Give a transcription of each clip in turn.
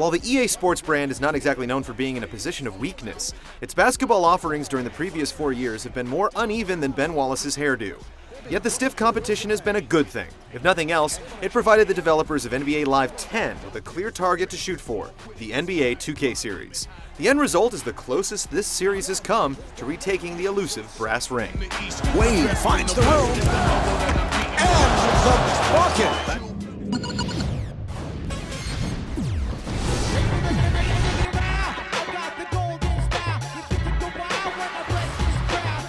While the EA Sports brand is not exactly known for being in a position of weakness, its basketball offerings during the previous 4 years have been more uneven than Ben Wallace's hairdo. Yet the stiff competition has been a good thing. If nothing else, it provided the developers of NBA Live 10 with a clear target to shoot for, the NBA 2K series. The end result is the closest this series has come to retaking the elusive brass ring. Wade finds the room, and the bucket!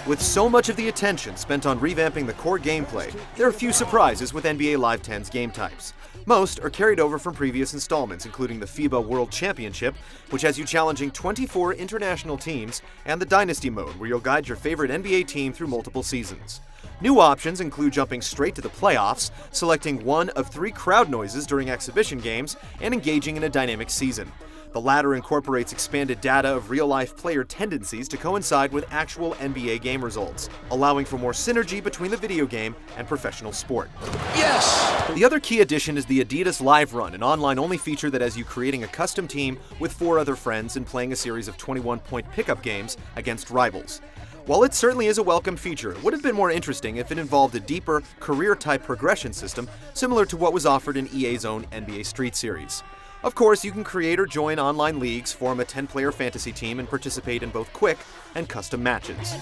With so much of the attention spent on revamping the core gameplay, there are few surprises with NBA Live 10's game types. Most are carried over from previous installments, including the FIBA World Championship, which has you challenging 24 international teams, and the Dynasty mode, where you'll guide your favorite NBA team through multiple seasons. New options include jumping straight to the playoffs, selecting one of 3 crowd noises during exhibition games, and engaging in a dynamic season. The latter incorporates expanded data of real-life player tendencies to coincide with actual NBA game results, allowing for more synergy between the video game and professional sport. Yes! The other key addition is the Adidas Live Run, an online-only feature that has you creating a custom team with 4 other friends and playing a series of 21-point pickup games against rivals. While it certainly is a welcome feature, it would have been more interesting if it involved a deeper, career-type progression system similar to what was offered in EA's own NBA Street series. Of course, you can create or join online leagues, form a 10-player fantasy team, and participate in both quick and custom matches.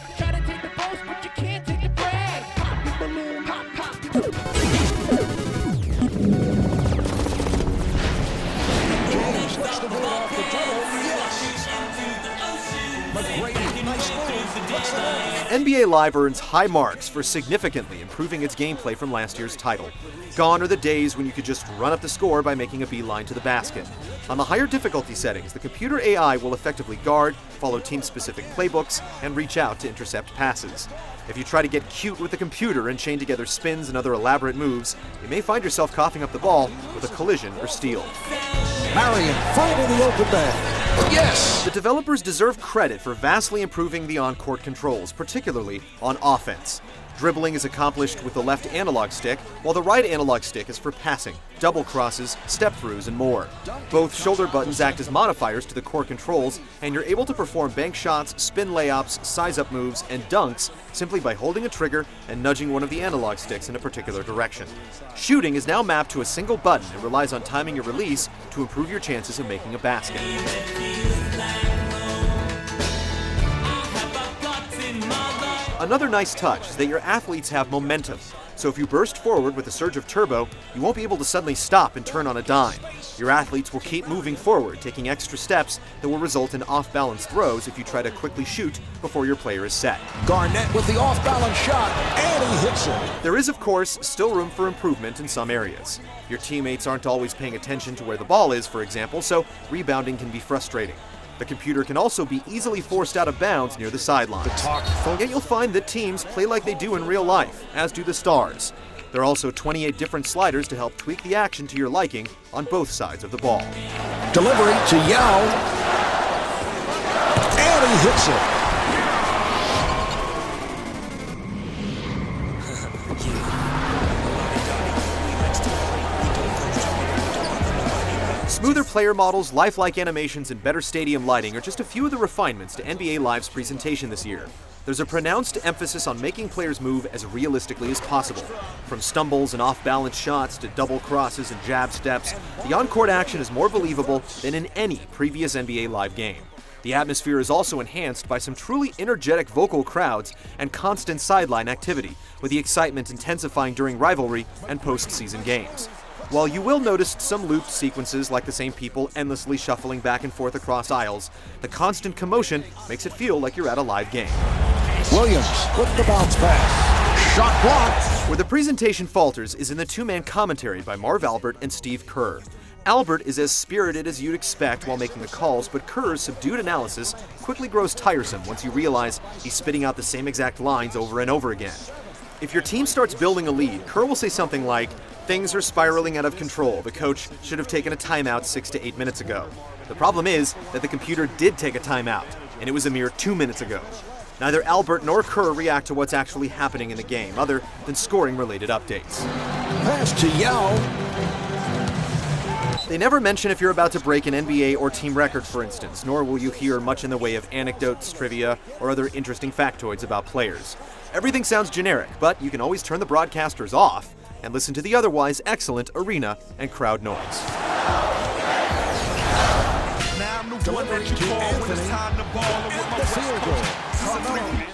NBA Live earns high marks for significantly improving its gameplay from last year's title. Gone are the days when you could just run up the score by making a beeline to the basket. On the higher difficulty settings, the computer AI will effectively guard, follow team-specific playbooks, and reach out to intercept passes. If you try to get cute with the computer and chain together spins and other elaborate moves, you may find yourself coughing up the ball with a collision or steal. Marion finding the open man. Yes! The developers deserve credit for vastly improving the on-court controls, particularly on offense. Dribbling is accomplished with the left analog stick, while the right analog stick is for passing, double crosses, step-throughs, and more. Both shoulder buttons act as modifiers to the core controls, and you're able to perform bank shots, spin layups, size-up moves, and dunks simply by holding a trigger and nudging one of the analog sticks in a particular direction. Shooting is now mapped to a single button and relies on timing your release to improve your chances of making a basket. Another nice touch is that your athletes have momentum, so if you burst forward with a surge of turbo, you won't be able to suddenly stop and turn on a dime. Your athletes will keep moving forward, taking extra steps that will result in off-balance throws if you try to quickly shoot before your player is set. Garnett with the off-balance shot, and he hits it. There is, of course, still room for improvement in some areas. Your teammates aren't always paying attention to where the ball is, for example, so rebounding can be frustrating. The computer can also be easily forced out of bounds near the sidelines. Yet you'll find that teams play like they do in real life, as do the stars. There are also 28 different sliders to help tweak the action to your liking on both sides of the ball. Delivery to Yao, and he hits it. Smoother player models, lifelike animations, and better stadium lighting are just a few of the refinements to NBA Live's presentation this year. There's a pronounced emphasis on making players move as realistically as possible. From stumbles and off-balance shots to double crosses and jab steps, the on-court action is more believable than in any previous NBA Live game. The atmosphere is also enhanced by some truly energetic vocal crowds and constant sideline activity, with the excitement intensifying during rivalry and post-season games. While you will notice some looped sequences like the same people endlessly shuffling back and forth across aisles, the constant commotion makes it feel like you're at a live game. Williams with the bounce pass. Shot blocked. Where the presentation falters is in the two-man commentary by Marv Albert and Steve Kerr. Albert is as spirited as you'd expect while making the calls, but Kerr's subdued analysis quickly grows tiresome once you realize he's spitting out the same exact lines over and over again. If your team starts building a lead, Kerr will say something like, "Things are spiraling out of control. The coach should have taken a timeout 6 to 8 minutes ago." The problem is that the computer did take a timeout, and it was a mere 2 minutes ago. Neither Albert nor Kerr react to what's actually happening in the game, other than scoring-related updates. Pass to Yao. They never mention if you're about to break an NBA or team record, for instance, nor will you hear much in the way of anecdotes, trivia, or other interesting factoids about players. Everything sounds generic, but you can always turn the broadcasters off and listen to the otherwise excellent arena and crowd noise.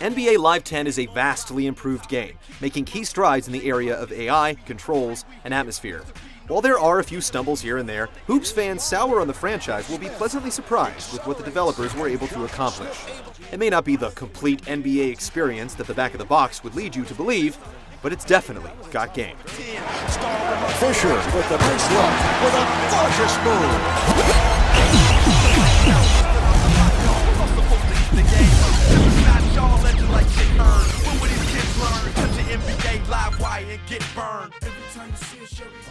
NBA Live 10 is a vastly improved game, making key strides in the area of AI, controls, and atmosphere. While there are a few stumbles here and there, Hoops fans sour on the franchise will be pleasantly surprised with what the developers were able to accomplish. It may not be the complete NBA experience that the back of the box would lead you to believe, but it's definitely got game. Fisher with the nice look, with a gorgeous move. NBA live wire and get burned. Every time you see a Chevy.